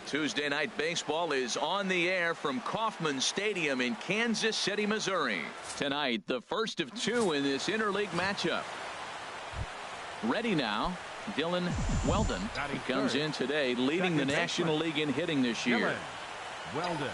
Tuesday Night Baseball is on the air from Kauffman Stadium in Kansas City, Missouri. Tonight, the first of two in this interleague matchup. Ready now, Dylan Weldon. He comes in today leading the National League in hitting this year. Weldon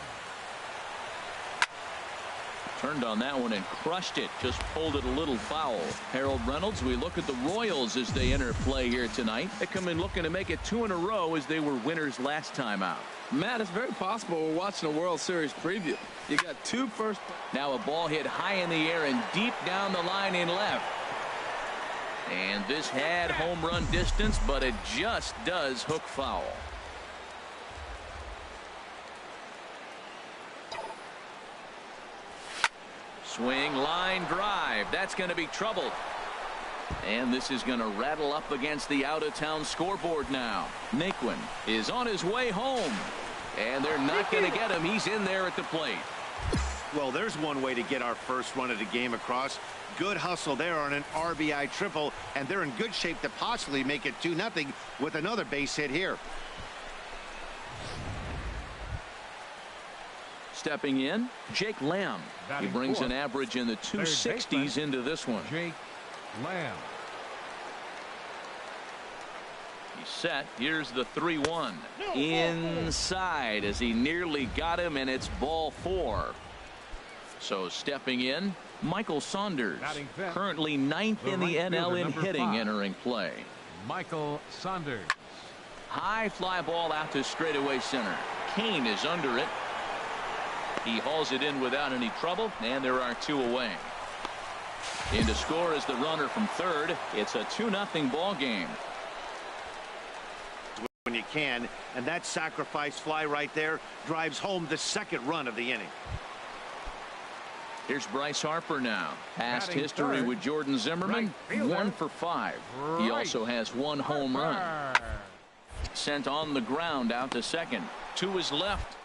turned on that one and crushed it. Just pulled it a little foul. Harold Reynolds, we look at the Royals as they enter play here tonight. They come in looking to make it 2 in a row as they were winners last time out. Matt, it's very possible we're watching a World Series preview. You got two first. Now a ball hit high in the air and deep down the line in left. And this had home run distance, but it just does hook foul. Swing, line drive. That's going to be trouble. And this is going to rattle up against the out-of-town scoreboard now. Naquin is on his way home. And they're not going to get him. He's in there at the plate. Well, there's one way to get our first run of the game across. Good hustle there on an RBI triple. And they're in good shape to possibly make it 2-0 with another base hit here. Stepping in, Jake Lamb. He brings an average in the 260s into this one. Jake Lamb. He's set. Here's the 3-1. Inside as he nearly got him, and it's ball 4. So stepping in, Michael Saunders. Currently 9th in the NL in hitting, entering play. Michael Saunders. High fly ball out to straightaway center. Kane is under it. He hauls it in without any trouble, and there are 2 away. In to score is the runner from third. It's a 2-0 ball game. When you can, and that sacrifice fly right there drives home the second run of the inning. Here's Bryce Harper now. Past history with Jordan Zimmerman, 1 for 5. He also has 1 home run. Sent on the ground out to second. To his left.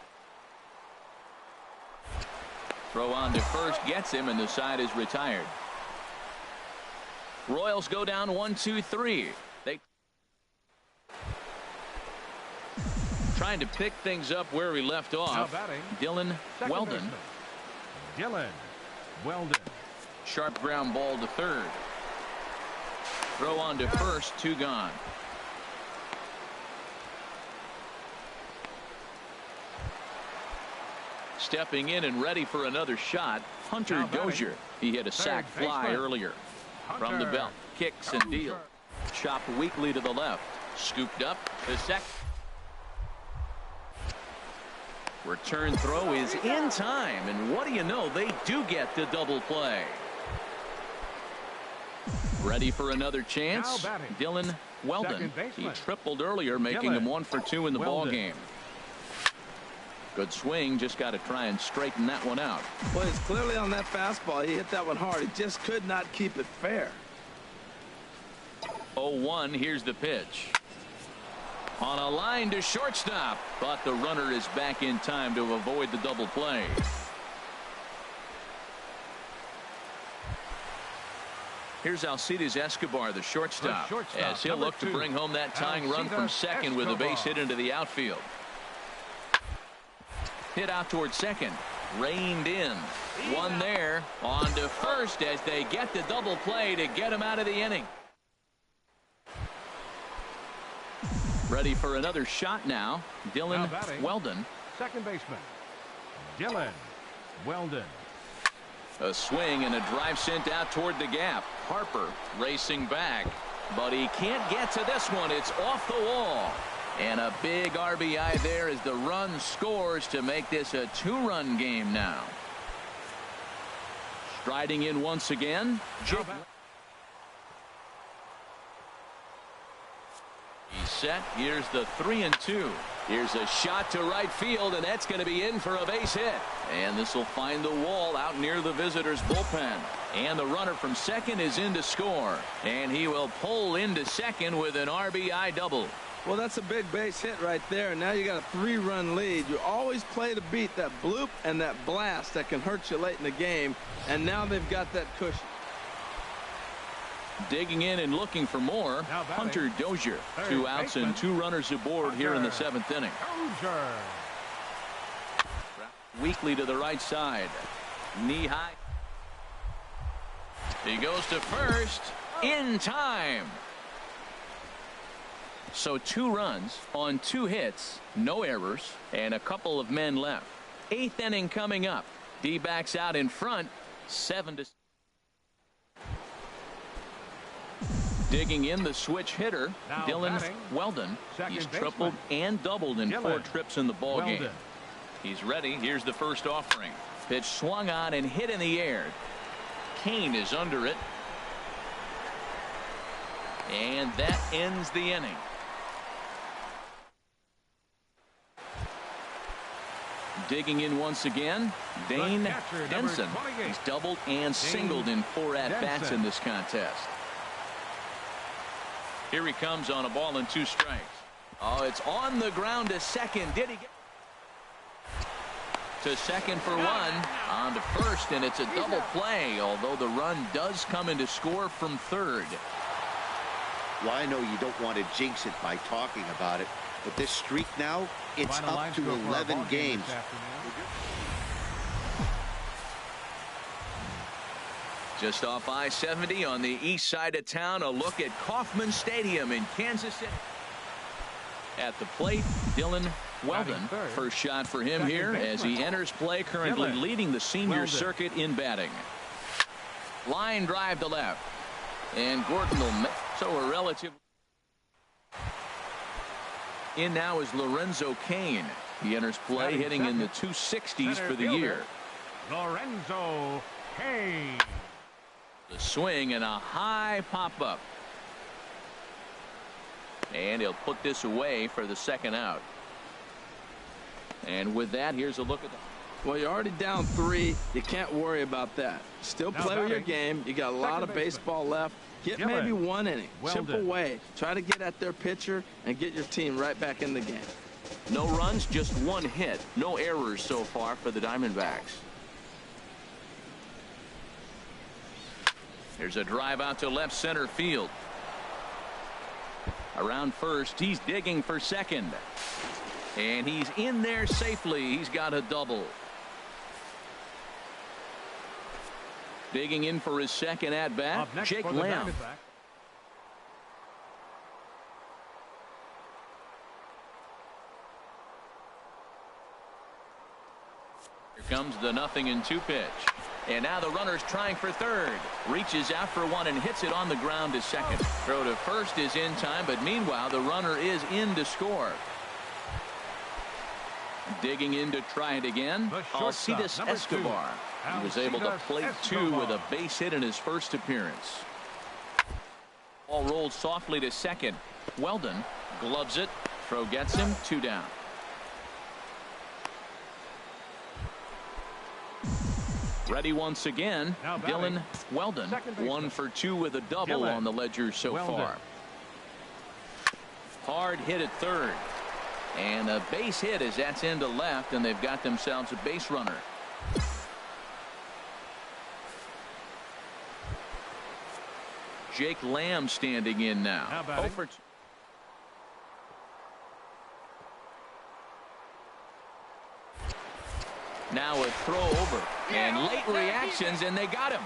Throw on to first gets him, and the side is retired. Royals go down 1-2-3. They trying to pick things up where we left off. Dylan Weldon. Dylan Weldon. Sharp ground ball to third. Throw on to first, 2 gone. Stepping in and ready for another shot, Hunter Dozier. He hit a sac fly earlier. From the belt, kicks and deals. Chopped weakly to the left. Scooped up the second. Return throw is in time, and what do you know, they do get the double play. Ready for another chance, Dylan Weldon. He tripled earlier, making him 1 for 2 in the ball game. Good swing, just got to try and straighten that one out. Well, it's clearly on that fastball. He hit that one hard. He just could not keep it fair. 0-1, here's the pitch. On a line to shortstop, but the runner is back in time to avoid the double play. Here's Alcides Escobar, the shortstop, as he'll look to bring home that tying run from second with a base hit into the outfield. Hit out towards second. Reined in. One there. On to first as they get the double play to get him out of the inning. Ready for another shot now. Dylan Weldon. Second baseman. Dylan Weldon. A swing and a drive sent out toward the gap. Harper racing back. But he can't get to this one. It's off the wall. And a big RBI there as the run scores to make this a 2-run game now. Striding in once again. He's set. Here's the 3-2. Here's a shot to right field, and that's going to be in for a base hit. And this will find the wall out near the visitors' bullpen. And the runner from second is in to score. And he will pull into second with an RBI double. Well, that's a big base hit right there. Now you got a 3-run lead. You always play to beat that bloop and that blast that can hurt you late in the game. And now they've got that cushion. Digging in and looking for more, Hunter Dozier. 2 outs and 2 runners aboard here in the 7th inning. Weakly to the right side. Knee high. He goes to first in time. So 2 runs on 2 hits, no errors, and a couple of men left. 8th inning coming up. D-backs out in front, 7-6. Digging in the switch hitter, Dylan Weldon. He's tripled and doubled in 4 trips in the ball game. He's ready. Here's the first offering. Pitch swung on and hit in the air. Kane is under it. And that ends the inning. Digging in once again, Dane Denson. He's doubled and singled in 4 at-bats in this contest. Here he comes on a ball and 2 strikes. Oh, it's on the ground to second. Did he get to second for 1? On to first, and it's a double play, although the run does come in to score from third. Well, I know you don't want to jinx it by talking about it, but this streak now, it's up to 11 games. Just off I-70 on the east side of town, a look at Kauffman Stadium in Kansas City. At the plate, Dylan Weldon. First shot for him here as he enters play, currently leading the senior circuit in batting. Line drive to left. And Gordon will make so a relative. In now is Lorenzo Kane. He enters play hitting in the 260s for the year. Lorenzo Kane. The swing and a high pop-up. And he'll put this away for the second out. And with that, here's a look at the. Well, you're already down 3. You can't worry about that. Still play with your game. You got a lot of baseball left. Get maybe 1 inning. Simple way. Try to get at their pitcher and get your team right back in the game. No runs, just 1 hit. No errors so far for the Diamondbacks. There's a drive out to left center field. Around first, he's digging for second. And he's in there safely. He's got a double. Digging in for his second at-bat, Jake Lamb. Here comes the 0-2 pitch. And now the runner's trying for third. Reaches out for 1 and hits it on the ground to second. Throw to first is in time, but meanwhile the runner is in to score. Digging in to try it again, Alcides Escobar. He was able to plate 2 with a base hit in his first appearance. Ball rolled softly to second. Weldon gloves it. Throw gets him. 2 down. Ready once again, Dylan Weldon. 1 for 2 with a double on the ledger so far. Hard hit at third. And a base hit as that's into left, and they've got themselves a base runner. Jake Lamb standing in now. Over. Now a throw over and late reactions, and they got him.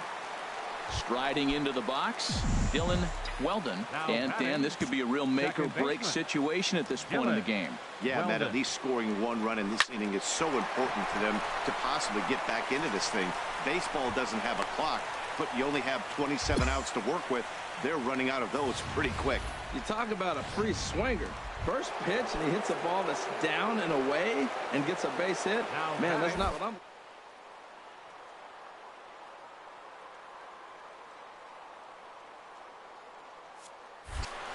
Striding into the box, Dylan Weldon. And Dan, this could be a real make or break situation at this point in the game. Yeah, Matt, at least scoring 1 run in this inning is so important to them to possibly get back into this thing. Baseball doesn't have a clock, but you only have 27 outs to work with. They're running out of those pretty quick. You talk about a free swinger. First pitch, and he hits a ball that's down and away and gets a base hit. Man, that's not what I'm.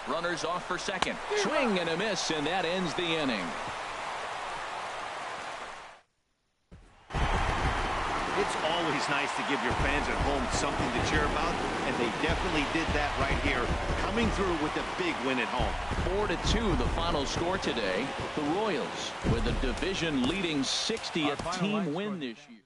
Runners off for second. Swing and a miss, and that ends the inning. It's always nice to give your fans at home something to cheer about, and they definitely did that right here, coming through with a big win at home. 4-2 the final score today. The Royals with a division-leading 60th team win this year.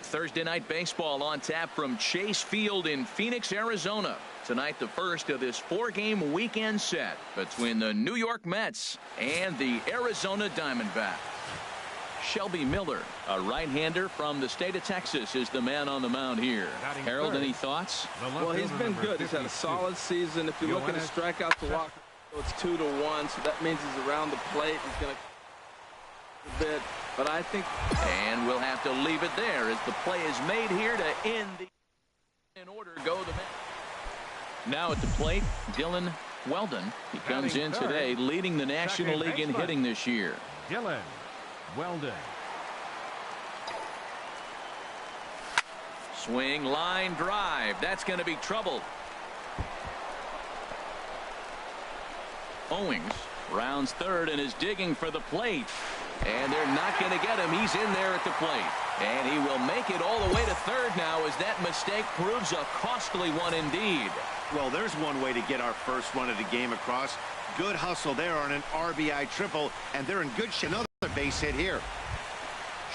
Thursday night baseball on tap from Chase Field in Phoenix, Arizona. Tonight, the first of this 4-game weekend set between the New York Mets and the Arizona Diamondbacks. Shelby Miller, a right-hander from the state of Texas, is the man on the mound here. Harold, any thoughts? Well, he's been good. He's had a solid season. If you look at his strikeout to walk, it's 2-1, so that means he's around the plate. He's going to a bit, but I think. And we'll have to leave it there as the play is made here to end the. In order, go the Mets. Now at the plate, Dylan Weldon. He comes in today leading the National League in hitting this year. Dylan Weldon. Swing, line, drive. That's going to be trouble. Owings rounds third and is digging for the plate. And they're not going to get him. He's in there at the plate. And he will make it all the way to third now as that mistake proves a costly one indeed. Well, there's one way to get our first run of the game across. Good hustle there on an RBI triple, and they're in good shape. Another base hit here.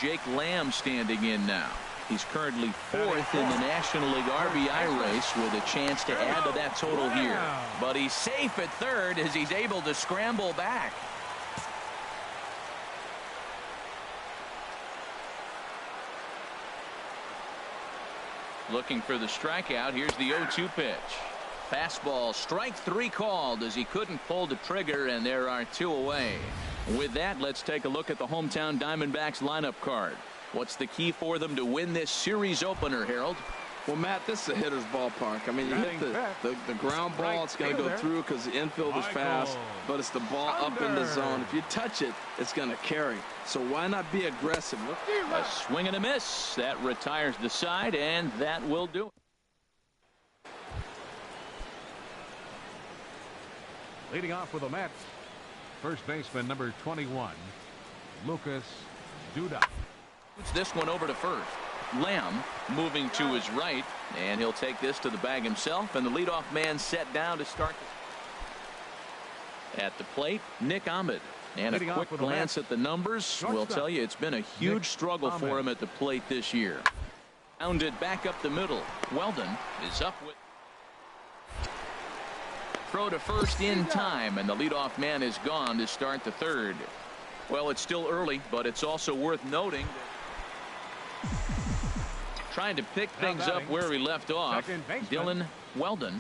Jake Lamb standing in now. He's currently fourth in the National League RBI race with a chance to add to that total here. But he's safe at third as he's able to scramble back. Looking for the strikeout. Here's the 0-2 pitch. Fastball, strike 3 called as he couldn't pull the trigger, and there are 2 away. With that, let's take a look at the hometown Diamondbacks lineup card. What's the key for them to win this series opener, Harold? Well, Matt, this is a hitter's ballpark. I mean, you hit the ground ball, it's going to go through because the infield is fast, but it's the ball up in the zone. If you touch it, it's going to carry. So why not be aggressive? A swing and a miss. That retires the side, and that will do it. Leading off with the Mets, first baseman number 21, Lucas Duda. Puts this one over to first. Lamb moving to his right, and he'll take this to the bag himself, and the leadoff man set down to start. At the plate, Nick Ahmed. And a quick glance at the numbers will tell you it's been a huge struggle for him at the plate this year. Pounded back up the middle. Weldon is up with. Throw to first in time, and the leadoff man is gone to start the third. Well, it's still early, but it's also worth noting that trying to pick things up where he left off, Dylan Weldon.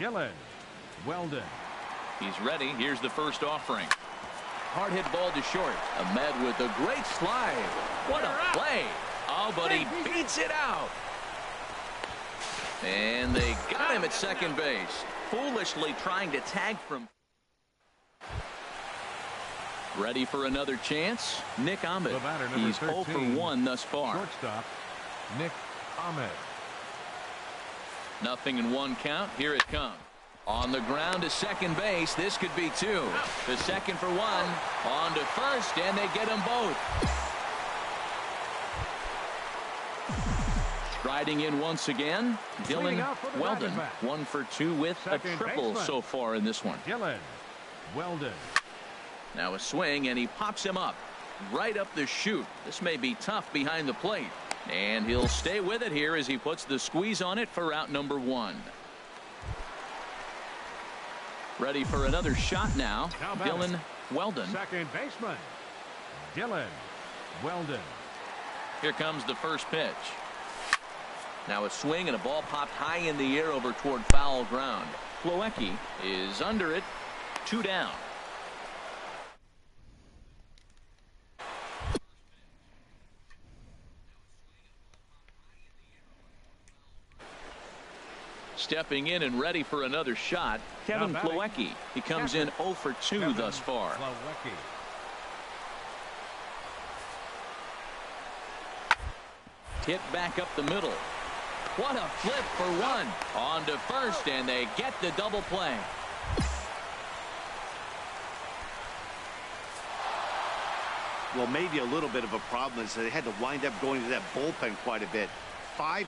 He's ready. Here's the first offering. Hard hit ball to short. Ahmed with a great slide. What a play. Oh, but he beats it out. And they got him at second base. Foolishly trying to tag from. Ready for another chance. Nick Ahmed. He's 0 for 1 thus far. Shortstop, Nick Ahmed. Nothing in 1 count. Here it comes. On the ground to second base. This could be 2. The second for 1. On to first, and they get them both. Striding in once again, Dylan Weldon. 1 for 2 with a triple so far in this one. Dylan Weldon. Now a swing, and he pops him up right up the chute. This may be tough behind the plate, and he'll stay with it here as he puts the squeeze on it for out number 1. Ready for another shot now. Dylan Weldon. Second baseman, Dylan Weldon. Here comes the first pitch. Now a swing, and a ball popped high in the air over toward foul ground. Plawecki is under it. 2 down. Stepping in and ready for another shot, Kevin Plawecki. He comes in 0 for 2 thus far. Hit back up the middle. What a flip for 1. On to first, and they get the double play. Well, maybe a little bit of a problem is they had to wind up going to that bullpen quite a bit. 5